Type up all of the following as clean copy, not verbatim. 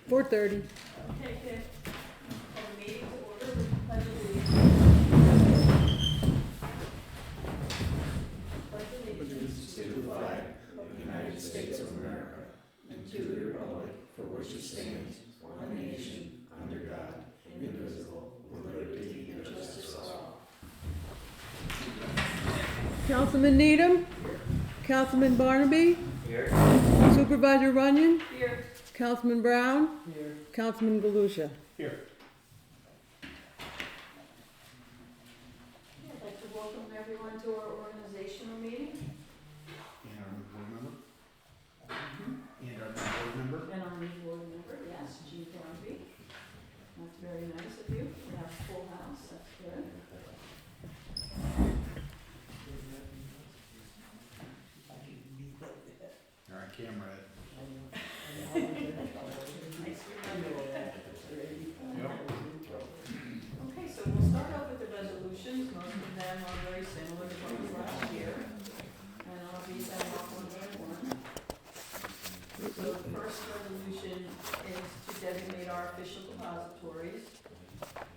4:30. Okay, good. Call the meeting to order with the pledge of allegiance. Pledge allegiance to the flag of the United States of America and to the republic for which it stands, one nation, under God, indivisible, with liberty and justice for all. Councilman Needham? Councilman Barnaby? Here. Supervisor Runyon? Here. Councilman Brown? Here. Councilman Galusha? Here. I'd like to welcome everyone to our organizational meeting And our new board member. And our new board member. and our new board member, yes, Jean Thornby. That's very nice of you. We have a full house, that's good. All right, camera. Nice to remember that. Yep. Okay, so we'll start off with the resolutions. Most of them are very similar to what was last year. And I'll read them off one by one. So the first resolution is to designate our official depositories,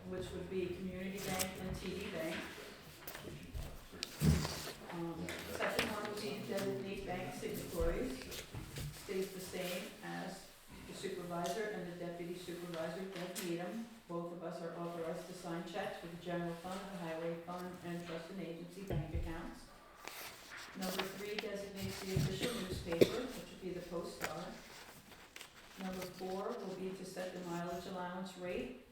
which would be Community Bank and TD Bank. Second one would be to designate bank signatories. Stays the same as the supervisor and the deputy supervisor, Doug Needham. Both of us are authorized to sign checks for the general fund, the highway fund, and trust and agency bank accounts. Number 3 designates the official newspaper, which would be the Post-Star. Number 4 will be to set the mileage allowance rate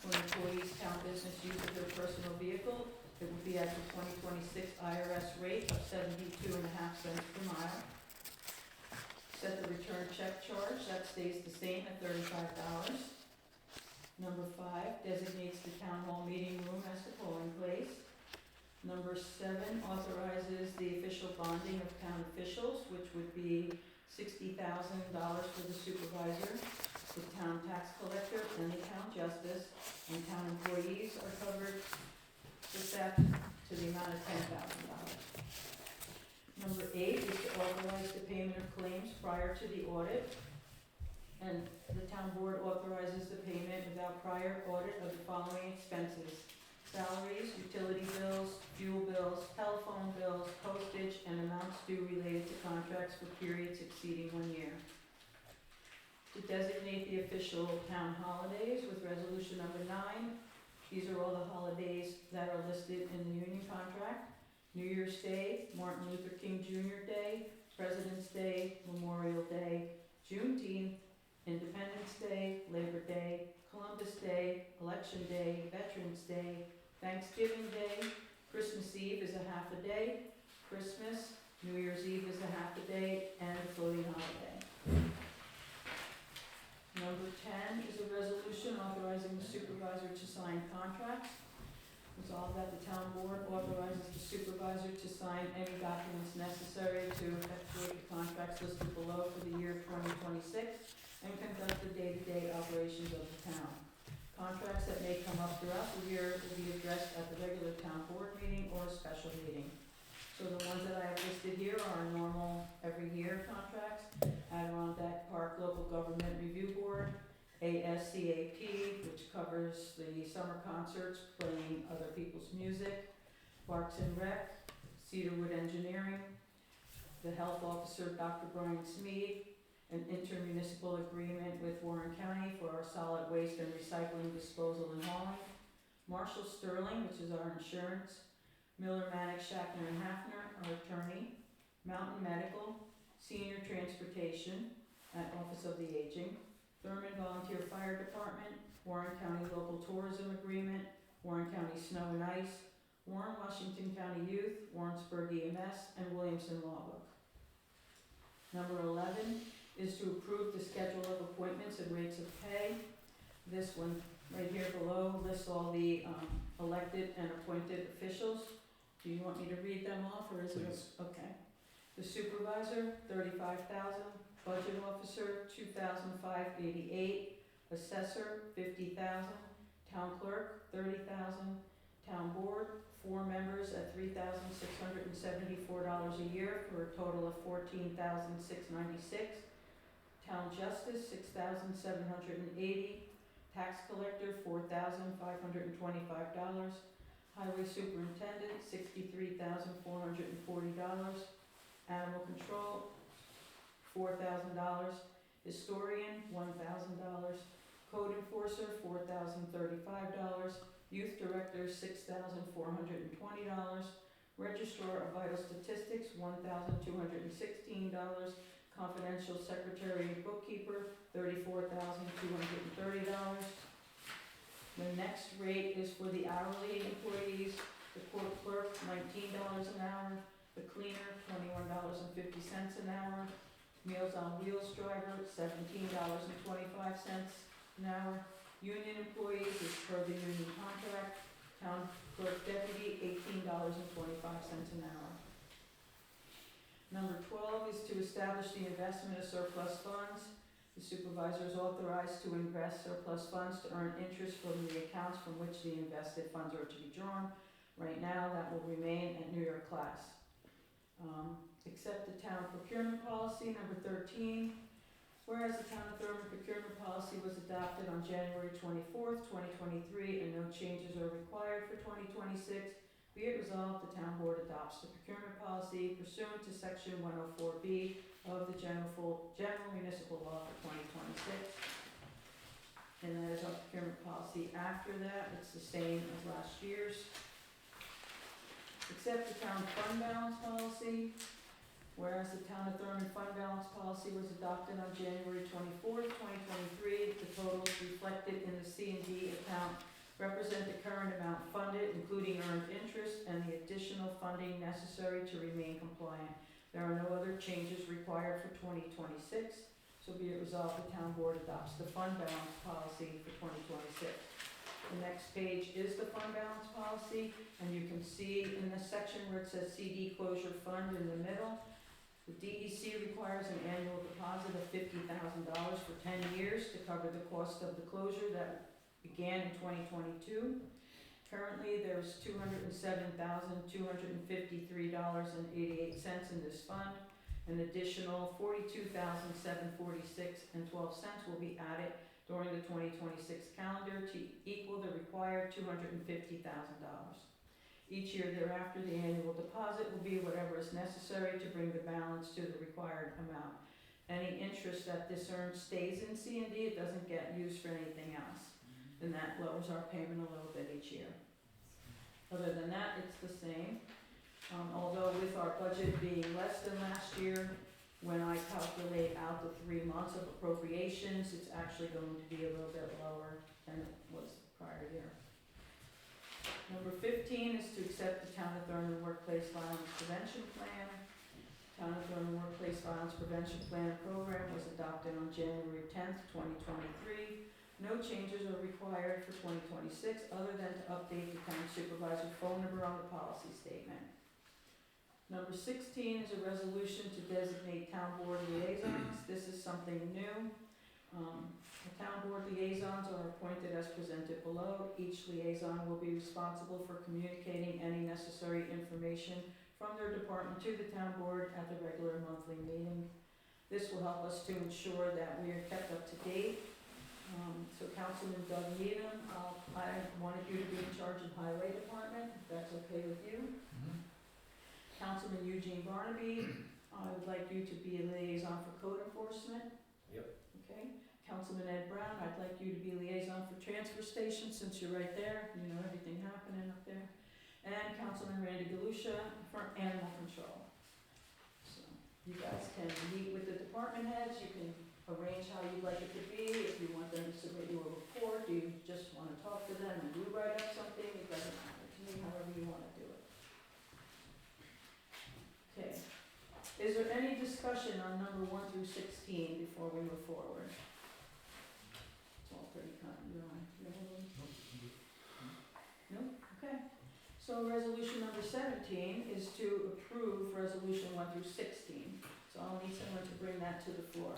when employees count business use of their personal vehicle. It would be at the 2026 IRS rate of 72.5 cents per mile. Set the return check charge, that stays the same at $35. Number 5 designates the town hall meeting room as the polling place. Number 7 authorizes the official bonding of town officials, which would be $60,000 for the supervisor, the town tax collector, and the town justice, and town employees are covered with that to the amount of $10,000. Number 8 is to authorize the payment of claims prior to the audit. And the town board authorizes the payment without prior audit of the following expenses: salaries, utility bills, fuel bills, telephone bills, postage, and amounts due related to contracts for periods exceeding 1 year. To designate the official town holidays with resolution number 9, these are all the holidays that are listed in the union contract: New Year's Day, Martin Luther King Jr. Day, President's Day, Memorial Day, Juneteenth, Independence Day, Labor Day, Columbus Day, Election Day, Veterans Day, Thanksgiving Day, Christmas Eve is a half a day, Christmas, New Year's Eve is a half a day, and a floating holiday. Number 10 is a resolution authorizing the supervisor to sign contracts. Resolved that the town board authorizes the supervisor to sign any documents necessary to effectuate the contracts listed below for the year 2026 and conduct the day-to-day operations of the town. Contracts that may come up throughout the year will be addressed at the regular town board meeting or a special meeting. So the ones that I have listed here are normal every year contracts: Adirondack Park Local Government Review Board, ASCAP, which covers the summer concerts playing other people's music, Parks and Rec, Cedarwood Engineering, the Health Officer Dr. Brian Smead, an intermunicipal agreement with Warren County for our solid waste and recycling disposal and hauling, Marshall Sterling, which is our insurance, Miller, Manick, Shackner and Hafner, our attorney, Mountain Medical, Senior Transportation at Office of the Aging, Thurman Volunteer Fire Department, Warren County Local Tourism Agreement, Warren County Snow and Ice, Warren Washington County Youth, Warrensburg EMS, and Williamson Law Book. Number 11 is to approve the schedule of appointments and rates of pay. This one right here below lists all the elected and appointed officials. Do you want me to read them off, or is Please. it okay? The supervisor, $35,000. Budget officer, $2,588. Assessor, $50,000. Town clerk, $30,000. Town board, 4 members at $3,674 a year for a total of $14,696. justice, $6,780. Tax collector, $4,525. Highway superintendent, $63,440. Animal control, $4,000. Historian, $1,000. Code enforcer, $4,035. Youth director, $6,420. Registrar of vital statistics, $1,216. Confidential secretary and bookkeeper, $34,230. The next rate is for the hourly employees, the court clerk, $19 an hour, the cleaner, $21.50 an hour, Meals on Wheels driver, $17.25 an hour, union employees is per the union contract, town clerk deputy, $18.25 an hour. Number 12 is to establish the investment of surplus funds. The supervisor is authorized to invest surplus funds to earn interest from the accounts from which the invested funds are to be drawn. Right now, that will remain at New York class. Accept the town procurement policy, number 13. Whereas the town of Thurman procurement policy was adopted on January 24th, 2023, and no changes are required for 2026, be it resolved, the town board adopts the procurement policy pursuant to section 104B of the general municipal law for 2026. And that is our procurement policy. After that, it's the same as last year's. Accept the town fund balance policy. Whereas the town of Thurman fund balance policy was adopted on January 24th, 2023, the totals reflected in the C&D account represent the current amount funded, including earned interest, and the additional funding necessary to remain compliant. There are no other changes required for 2026, so be it resolved, the town board adopts the fund balance policy for 2026. The next page is the fund balance policy, and you can see in the section where it says CD closure fund in the middle, the DEC requires an annual deposit of $50,000 for 10 years to cover the cost of the closure that began in 2022. Currently, there's $207,253.88 in this fund. An additional $42,746.12 will be added during the 2026 calendar to equal the required $250,000. Each year thereafter, the annual deposit will be whatever is necessary to bring the balance to the required amount. Any interest that this earns stays in C&D, it doesn't get used for anything else. And that lowers our payment a little bit each year. Other than that, it's the same. Although with our budget being less than last year, when I calculate out the 3 months of appropriations, it's actually going to be a little bit lower than it was the prior year. Number 15 is to accept the Town of Thurman Workplace Violence Prevention Plan. Town of Thurman Workplace Violence Prevention Plan program was adopted on January 10th, 2023. No changes are required for 2026 other than to update the town supervisor phone number on the policy statement. Number 16 is a resolution to designate town board liaisons. This is something new. The town board liaisons are appointed as presented below. Each liaison will be responsible for communicating any necessary information from their department to the town board at the regular monthly meeting. This will help us to ensure that we are kept up to date. So Councilman Doug Needham, I wanted you to be in charge of Highway Department, if that's okay with you. Mm-hmm. Councilman Eugene Barnaby, I would like you to be a liaison for code enforcement. Yep. Okay. Councilman Ed Brown, I'd like you to be liaison for transfer station, since you're right there, you know everything happening up there. And Councilman Randy Galusha for animal control. So you guys can meet with the department heads, you can arrange how you'd like it to be, if you want them to submit you a report, do you just want to talk to them and you write up something, it doesn't matter to me, however you want to do it. Okay, is there any discussion on number 1 through 16 before we move forward? It's all pretty cut and dry. No? Okay. So resolution number 17 is to approve resolution 1 through 16. So I'll need someone to bring that to the floor.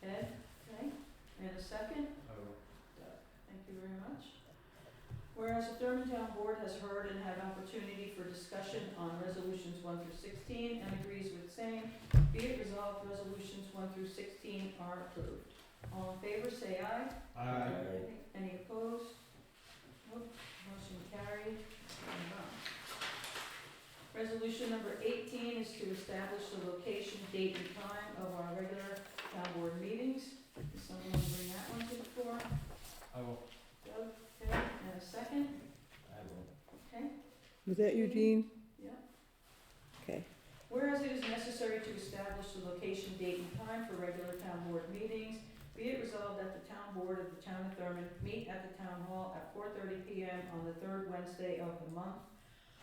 Ed, okay, and a second? Doug, thank you very much. Whereas whereas the Thurman Town Board has heard and had opportunity for discussion on resolutions 1 through 16 and agrees with same, be it resolved, resolutions 1 through 16 are approved. All in favor, say aye. Aye. Any opposed? Nope, motion carried. And done. Resolution number 18 is to establish the location, date, and time of our regular town board meetings. Does someone want to bring that one to the floor? I will. Doug, okay, and a second? I will. Okay, Was that Eugene? yeah. Okay. Whereas it is necessary to establish the location, date, and time for regular town board meetings, be it resolved that the town board of the town of Thurman meet at the town hall at 4:30 p.m. on the third Wednesday of the month.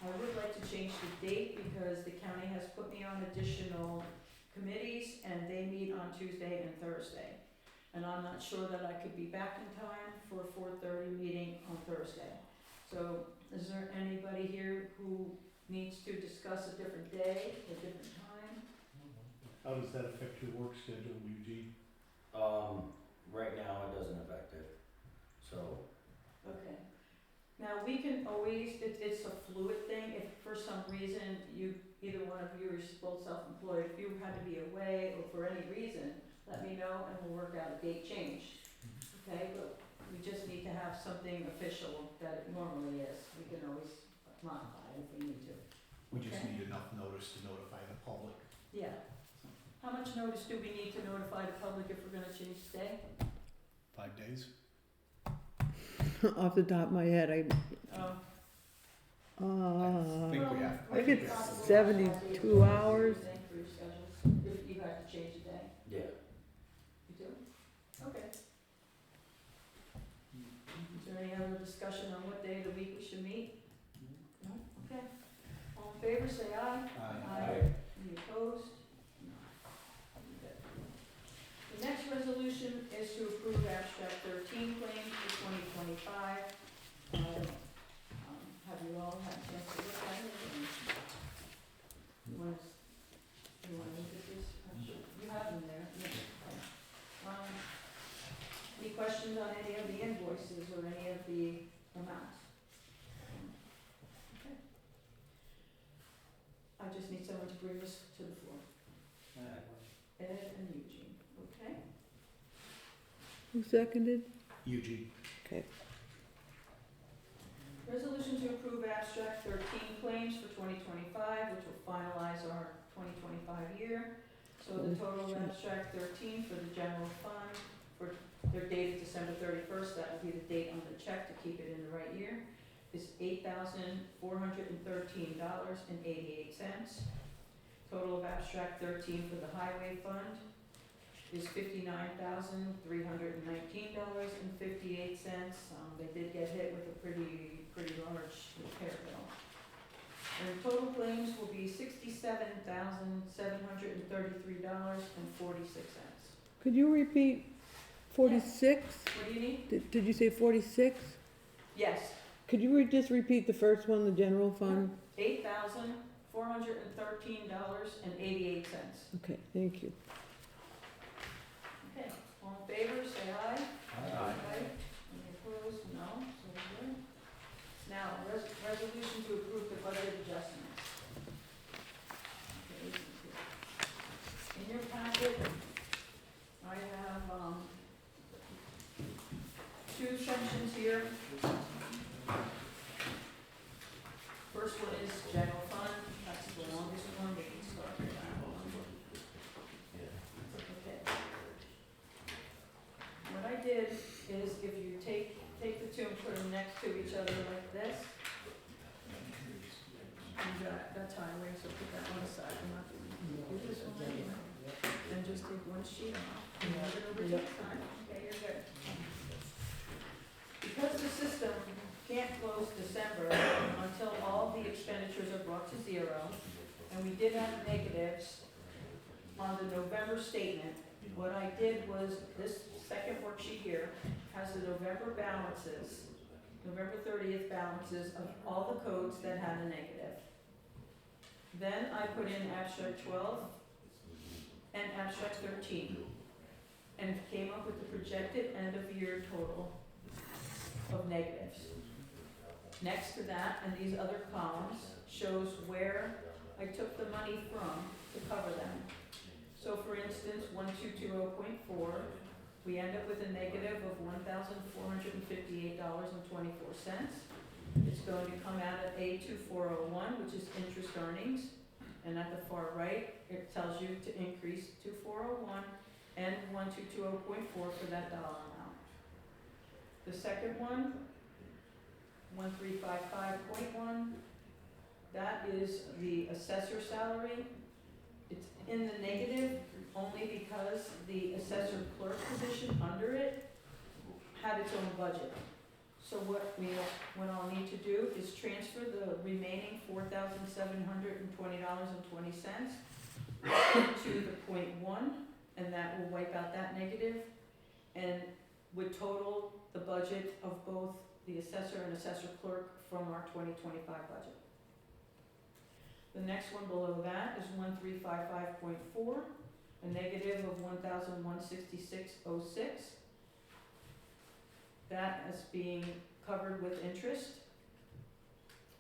I would like to change the date because the county has put me on additional committees and they meet on Tuesday and Thursday. And I'm not sure that I could be back in time for a 4:30 meeting on Thursday. So is there anybody here who needs to discuss a different day, a different time? How does that affect your work schedule, Eugene? Right now it doesn't affect it, so, Okay. Now, we can always, it's a fluid thing, if for some reason you, either one of you are both self-employed, if you had to be away or for any reason, let me know and we'll work out a date change. Okay, but we just need to have something official that it normally is, we can always modify it if we need to. We just Okay. need enough notice to notify the public. Yeah. How much notice do we need to notify the public if we're gonna change the day? 5 days? Off the top of my head, I think we have. I think it's 72 hours. For your schedules, if you have to change a day, yeah. you do? Okay. Is there any other discussion on what day of the week we should meet? No? Okay. All in favor, say aye. Aye. Any opposed? No. Okay. The next resolution is to approve abstract 13 claims for 2025. Have you all had a chance to look at it? You want to look at this? You have them there. Yeah. Okay. Any questions on any of the invoices or any of the amounts? Okay. I just need someone to bring this to the floor. Ed and Eugene, okay? Who seconded? Eugene. Okay. Resolution to approve abstract 13 claims for 2025, which will finalize our 2025 year. So the total of abstract 13 for the general fund, they're dated December 31st, that will be the date on the check to keep it in the right year, is $8,413.88. Total of abstract 13 for the highway fund is $59,319.58. They did get hit with a pretty large repair bill. And total claims will be $67,733.46. Could you repeat 46? What do you need? Did you say 46? Yes, Could you just repeat the first one, the general fund? $8,413.88. Okay, thank you. Okay, all in favor, say aye. Aye. Any opposed? No, so we're good. Now, resolution to approve the budget adjustments. Okay, in your packet, I have, two sections here. First one is general fund, that's the longest one, we can start with that one. Okay. What I did is if you take the two and put them next to each other like this. And that's highway, so put that one aside, I'm not doing this one anyway. Then just take one sheet off, and move it over to the side, okay, you're good. Because the system can't close December until all the expenditures are brought to zero, and we did have negatives on the November statement, what I did was, this second worksheet here has the November balances, November 30th balances of all the codes that had a negative. Then I put in abstract 12 and abstract 13, and came up with the projected end of year total of negatives. Next to that, and these other columns, shows where I took the money from to cover them. So for instance, 1220.4, we end up with a negative of $1,458.24. It's going to come out at A2401, which is interest earnings, and at the far right, it tells you to increase 2401 and 1220.4 for that dollar amount. The second one, 1355.1, that is the assessor salary. It's in the negative only because the assessor clerk position under it had its own budget. So what I'll need to do is transfer the remaining $4,720.20 to the .1, and that will wipe out that negative, and would total the budget of both the assessor and assessor clerk from our 2025 budget. The next one below that is 1355.4, a negative of 1,166.06. That is being covered with interest.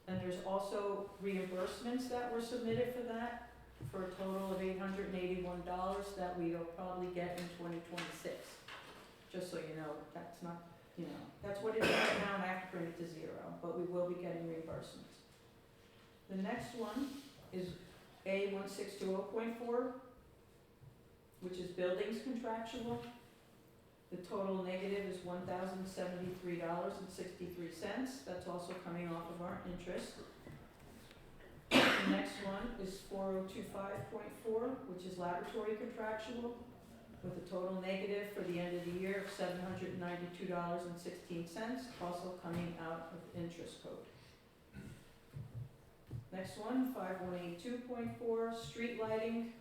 And there's also reimbursements that were submitted for that, for a total of $881 that we'll probably get in 2026. Just so you know, that's not, that's what it is right now, and I have to bring it to zero, but we will be getting reimbursements. The next one is A1620.4, which is buildings contractual. The total negative is $1,073.63. That's also coming off of our interest. The next one is 4025.4, which is laboratory contractual, with a total negative for the end of the year of $792.16, also coming out of interest code. Next one, 5182.4, street lighting,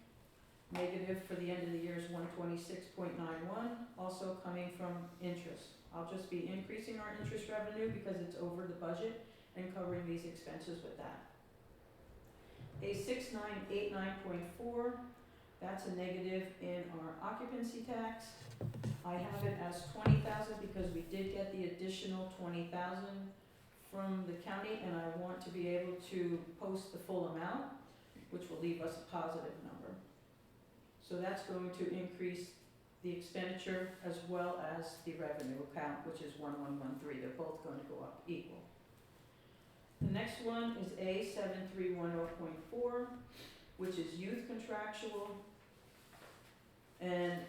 negative for the end of the year is 126.91, also coming from interest. I'll just be increasing our interest revenue because it's over the budget and covering these expenses with that. A 6989.4, that's a negative in our occupancy tax. I have it as 20,000 because we did get the additional 20,000 from the county, and I want to be able to post the full amount, which will leave us a positive number. So that's going to increase the expenditure as well as the revenue account, which is 1113. They're both going to go up equal. The next one is A7310.4, which is youth contractual. And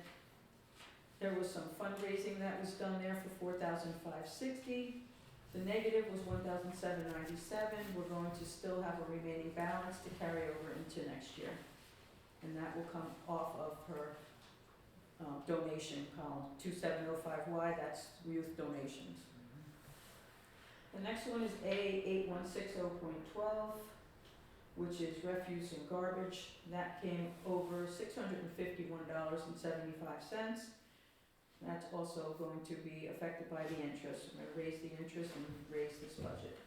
there was some fundraising that was done there for $4,560. The negative was $1,797. We're going to still have a remaining balance to carry over into next year. And that will come off of her donation column, 2705Y, that's youth donations. The next one is A8160.12, which is refuse and garbage. That came over $651.75. That's also going to be affected by the interest. I'm going to raise the interest and raise this budget.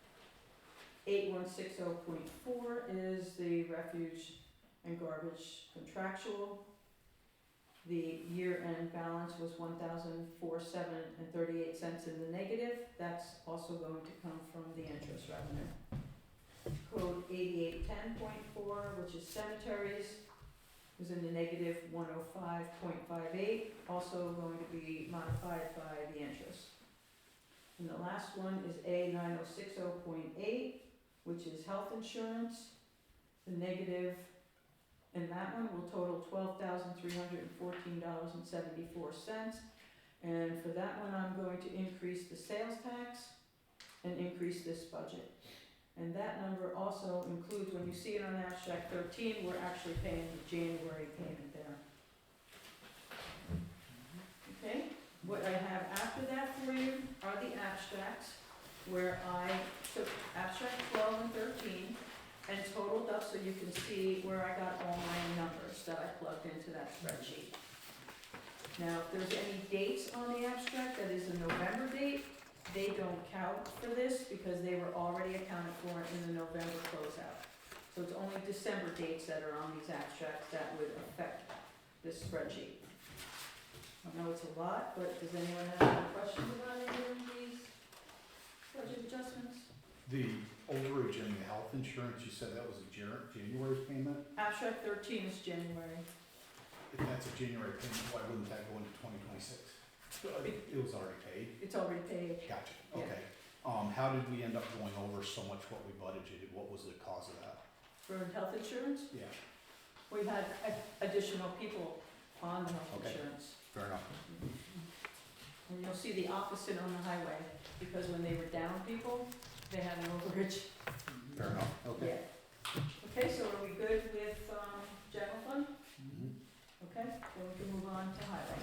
8160.4 is the refuge and garbage contractual. The year-end balance was $1,047.38 in the negative. That's also going to come from the interest revenue. Code 8810.4, which is cemeteries, was in the negative 105.58, also going to be modified by the interest. And the last one is A9060.8, which is health insurance. The negative in that one will total $12,314.74. And for that one, I'm going to increase the sales tax and increase this budget. And that number also includes, when you see it on abstract 13, we're actually paying the January payment there. Okay, what I have after that for you are the abstracts, where I took abstract 12 and 13 and totaled up so you can see where I got all my numbers that I plugged into that spreadsheet. Now, if there's any dates on the abstract that is a November date, they don't count for this because they were already accounted for in the November closeout. So it's only December dates that are on these abstracts that would affect this spreadsheet. I know it's a lot, but does anyone have any questions about any of these budget adjustments? The overage in the health insurance, you said that was a January payment? Abstract 13 is January. If that's a January payment, why wouldn't that go into 2026? It was already paid? It's already paid. Gotcha, Yeah. okay. How did we end up going over so much what we budgeted? What was the cause of that? For health insurance, Yeah, we had additional people on the health Okay. insurance. fair enough. And you'll see the opposite on the highway, because when they were down people, they had an overage. Fair enough, okay. Yeah. Okay, so are we good with, general fund? Mhm. Okay, then we can move on to highway.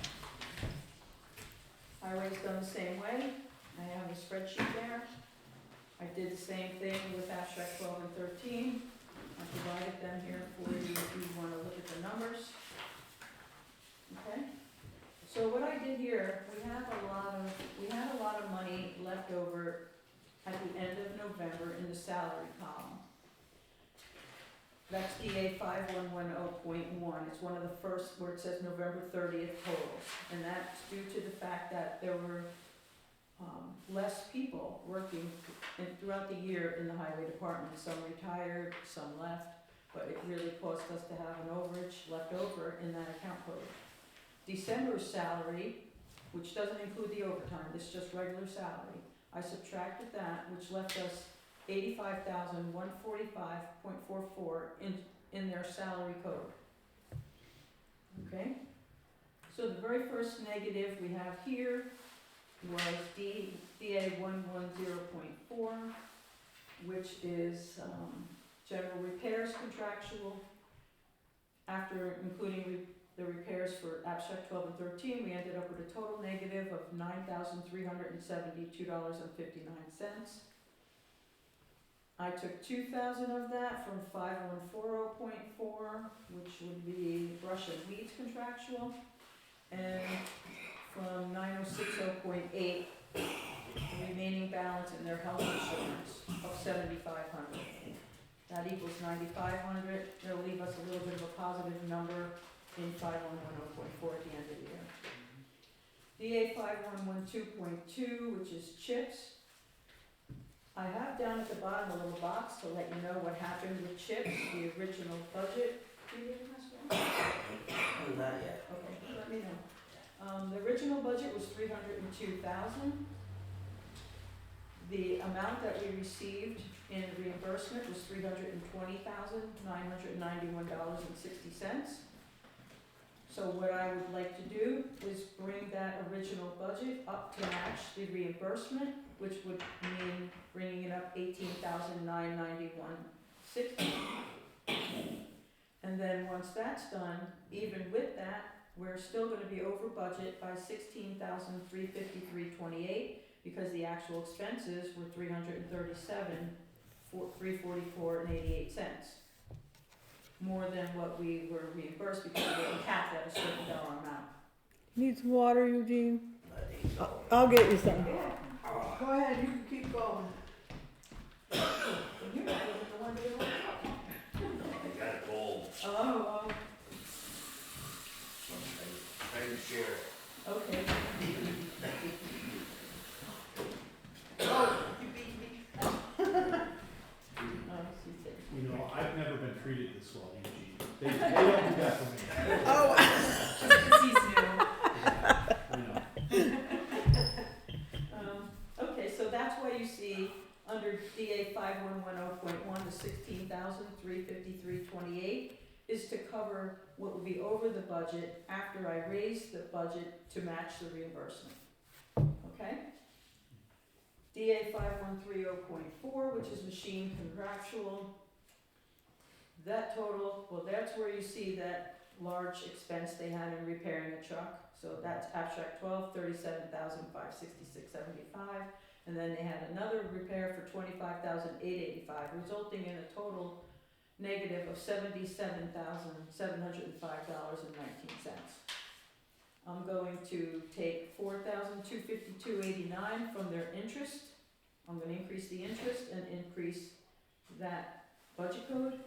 Highway's done the same way. I have a spreadsheet there. I did the same thing with abstract 12 and 13. I provided them here for you if you wanna look at the numbers. Okay? So what I did here, we had a lot of money left over at the end of November in the salary column. That's DA 5110.1, it's one of the first where it says November 30th totals. And that's due to the fact that there were less people working throughout the year in the highway department. Some retired, some left, but it really caused us to have an overage left over in that account code. December's salary, which doesn't include the overtime, this is just regular salary, I subtracted that, which left us 85,145.44 in their salary code. Okay? So the very first negative we have here was DA 110.4, which is general repairs contractual. After including the repairs for abstract 12 and 13, we ended up with a total negative of $9,372.59. I took 2,000 of that from 5140.4, which would be brush and weeds contractual, and from 9060.8, the remaining balance in their health insurance of 7,500. That equals 9,500. It'll leave us a little bit of a positive number in 5110.4 at the end of the year. DA 5112.2, which is CHIPS. I have down at the bottom a little box to let you know what happened with CHIPS, the original budget. Do you need this one? Not yet. Okay, let me know. The original budget was $302,000. The amount that we received in reimbursement was $320,991.60. So what I would like to do is bring that original budget up to match the reimbursement, which would mean bringing it up $18,991.60. And then once that's done, even with that, we're still gonna be over budget by $16,353.28 because the actual expenses were $337,344.88. More than what we were reimbursed because we were capped at a certain dollar amount. Need some water, Eugene? I think so. I'll get you some. Yeah, Go ahead, you can keep going. and you're not even the one doing it. I got it cold. Oh, I can share it. okay. Oh, you beat me. Oh, she said. You know, I've never been treated this well, Eugene. They don't do that for me. Oh, He's new. I know. Okay, so that's why you see under DA 5110.1, the 16,353.28 is to cover what would be over the budget after I raise the budget to match the reimbursement. Okay? DA 5130.4, which is machine contractual. That total, well, that's where you see that large expense they had in repairing a truck. So that's abstract 12, $37,566.75. And then they had another repair for $25,885, resulting in a total negative of $77,705.19. I'm going to take $4,252.89 from their interest. I'm gonna increase the interest and increase that budget code.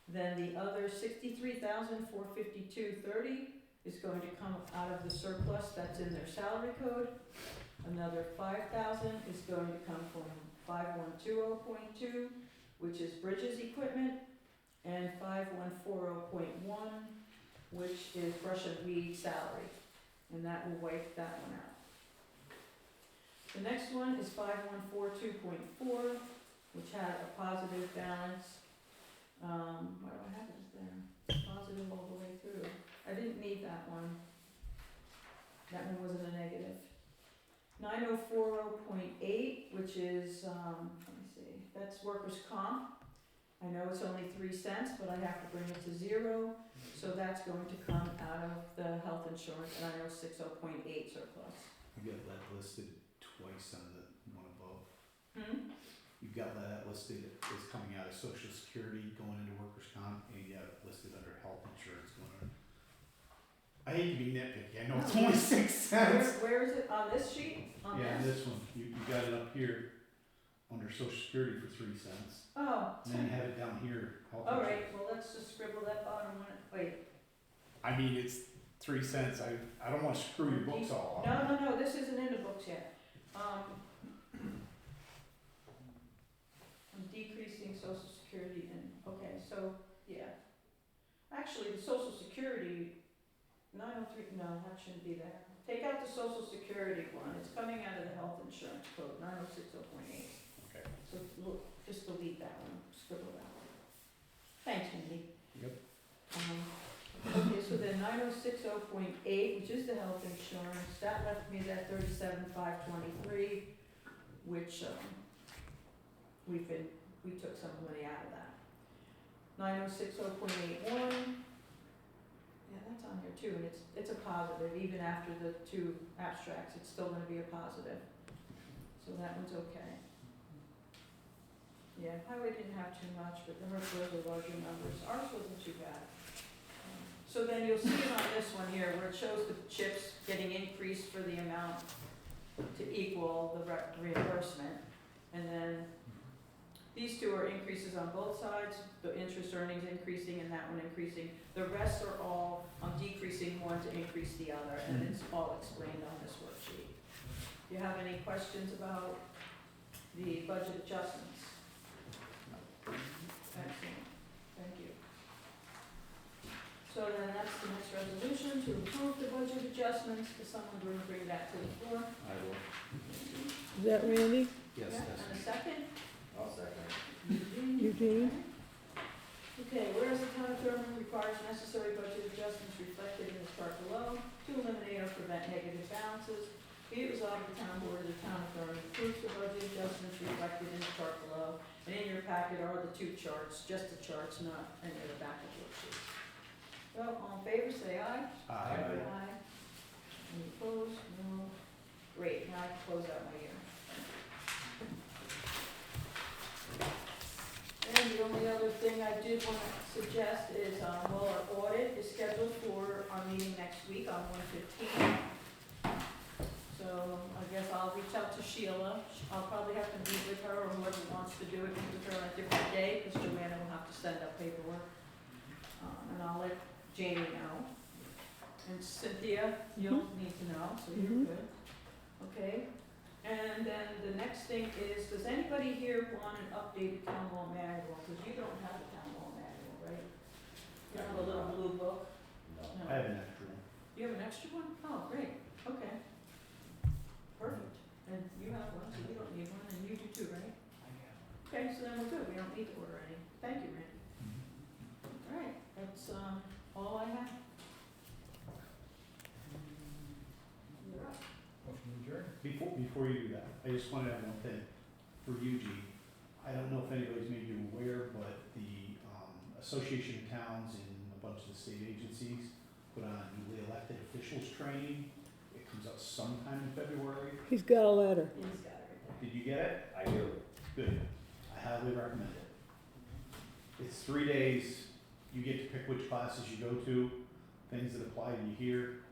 Then the other $63,452.30 is going to come out of the surplus that's in their salary code. Another $5,000 is going to come from 5120.2, which is bridges equipment, and 5140.1, which is brush and weed salary, and that will wipe that one out. The next one is 5142.4, which had a positive balance. What do I have it there? Positive all the way through. I didn't need that one. That one wasn't a negative. 9040.8, which is, let me see, that's workers' comp. I know it's only 3 cents, but I have to bring it to 0, so that's going to come out of the health insurance, and I know 60.8 surplus. You got that listed twice on the one above. You've got that listed as coming out of social security, going into workers' comp, and you got it listed under health insurance going on. I hate to be nitpicky, I know it's No. only 6 cents. Where is it, on this sheet? On Yeah, this? this one, you got it up here under social security for 3 cents. Oh, And then you have it down here, health all insurance. right, well, let's just scribble that bottom one, wait. I mean, it's 3 cents, I don't wanna screw your books all up. No, this isn't in the books yet. I'm decreasing social security and, okay, so, yeah. Actually, the social security, 903, no, that shouldn't be there. Take out the social security one, it's coming out of the health insurance code, 9060.8. Okay. So, look, just delete that one, scribble that one. Thanks, Mindy. Yep. Okay, so then 9060.8, which is the health insurance, that left me that 37,523, which, we took some money out of that. 9060.81, yeah, that's on here too, and it's a positive, even after the 2 abstracts, it's still gonna be a positive. So that one's okay. Yeah, highway didn't have too much, but the rest of those are larger numbers, ours wasn't too bad. So then you'll see it on this one here, where it shows the chips getting increased for the amount to equal the reimbursement. And then these 2 are increases on both sides, the interest earnings increasing and that one increasing. The rest are all, I'm decreasing one to increase the other, and it's all explained on this worksheet. Do you have any questions about the budget adjustments? Excellent, thank you. So then that's the next resolution, to approve the budget adjustments. Does someone bring that to the floor? I will. Is that Randy? Yes, Yeah, that's and a second? I'll second. Eugene? Okay, whereas the town of Thurman requires necessary budget adjustments reflected in the chart below to eliminate or prevent negative balances, be it resolved the town board of the town of Thurman approves the budget adjustments reflected in the chart below. And in your packet are the 2 charts, just the charts, not any of the backup worksheets. Well, all in favor, say aye. Aye. Any opposed? No. Great, now I can close out my year. And the only other thing I did want to suggest is, well, our audit is scheduled for our meeting next week on 1/15. So I guess I'll reach out to Sheila. I'll probably have to meet with her, or whoever wants to do it, meet with her on a different day, because Joanna will have to send up paperwork. And I'll let Jamie know. And Cynthia, you'll need to know, so you're Mhm. good. Okay, and then the next thing is, does anybody here want an updated town hall manual? Because you don't have a town hall manual, right? You have a little blue book? No. No. I have an extra one. You have an extra one? Oh, great, okay. Perfect, and you have one, so you don't need one, and you do too, right? Okay, so then we're good, we don't need to order any. Thank you, Randy. All right, that's, all I have. You're up. Before you do that, I just wanted to have one thing for Eugene. I don't know if anybody's made you aware, but the Association of Towns and a bunch of the state agencies put on a newly elected officials training. It comes out sometime in February. He's got a letter. He's got it right Did you get it? I do. Good. I highly recommend it. It's 3 days. You get to pick which classes you go to, things that apply to you here.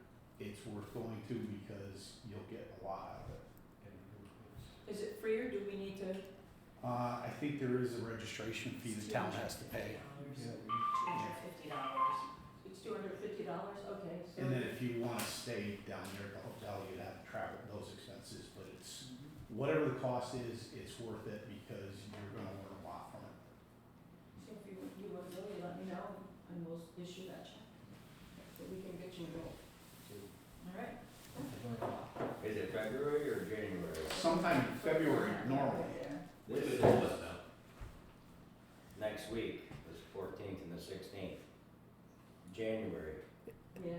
It's worth going to because you'll get a lot out of it. there. Is it free, or do we need to? I think there is a registration fee the town has to pay. $250. It's $250, okay, so. And then if you wanna stay down there at the hotel, you'd have to travel those expenses, but it's whatever the cost is, it's worth it because you're gonna learn a lot from it. So if you want to go, you let me know, and we'll issue that check, so we can get you enrolled. All right? Is it February or January? Sometime in February, normally. This is next week, the 14th and the 16th. January. Yeah.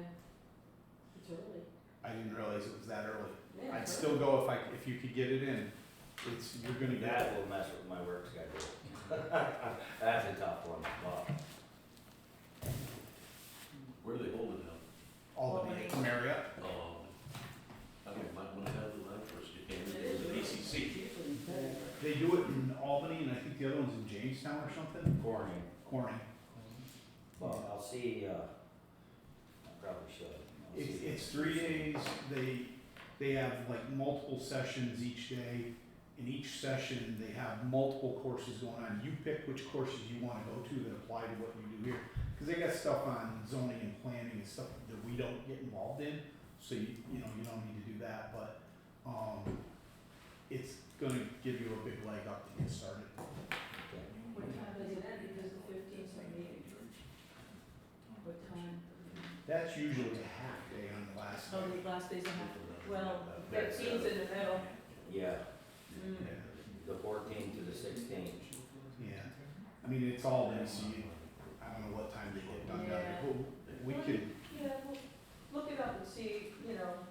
It's early. I didn't realize it was that early. Yeah, I'd it's still go if you could get it in. You're gonna get That it. will mess with my work schedule. That's a tough one, Bob. Where are they holding it Albany, at Marriott. I mean, when I had the line first, you came in, it was an ACC. They do it in Albany, and I think the other one's in Jamestown or something. Corning. Corning. Well, I'll see, I probably should. I'll see. It's 3 days. They have like multiple sessions each day. In each session, they have multiple courses going on. You pick which courses you wanna go to that apply to what you do here. Cause they got stuff on zoning and planning and stuff that we don't get involved in, so you know, you don't need to do that, but, it's gonna give you a big leg up to get started. Okay. What time does it end, because the 15th is our meeting? What time? That's usually a half day on the last Oh, day. the last day's a half, well, That's, 15th's in the middle. Yeah, Mm. Yeah, the 14th to the 16th. yeah. I mean, it's all been, so I don't know what time they get done down there. We could, Yeah, well, look it up and see, you know,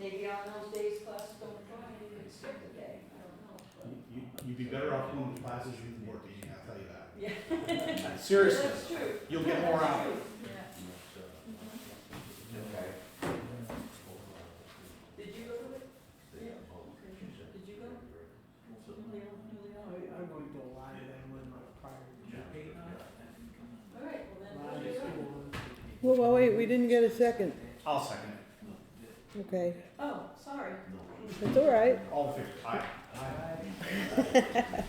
maybe on those days classes don't apply, you can skip the day, I don't know, but. you'd be better off going to classes than working, I'll tell you that. Yeah. Seriously, That's true. you'll get more That's out of true. it. Yeah. Okay. Did you go to it? Yeah. Did you go? I'm going to a lot of them when my prior date. All right, well then, we'll do it. Well, wait, we didn't get a second. I'll second it. Okay, Oh, sorry. that's all right. All in favor? Aye.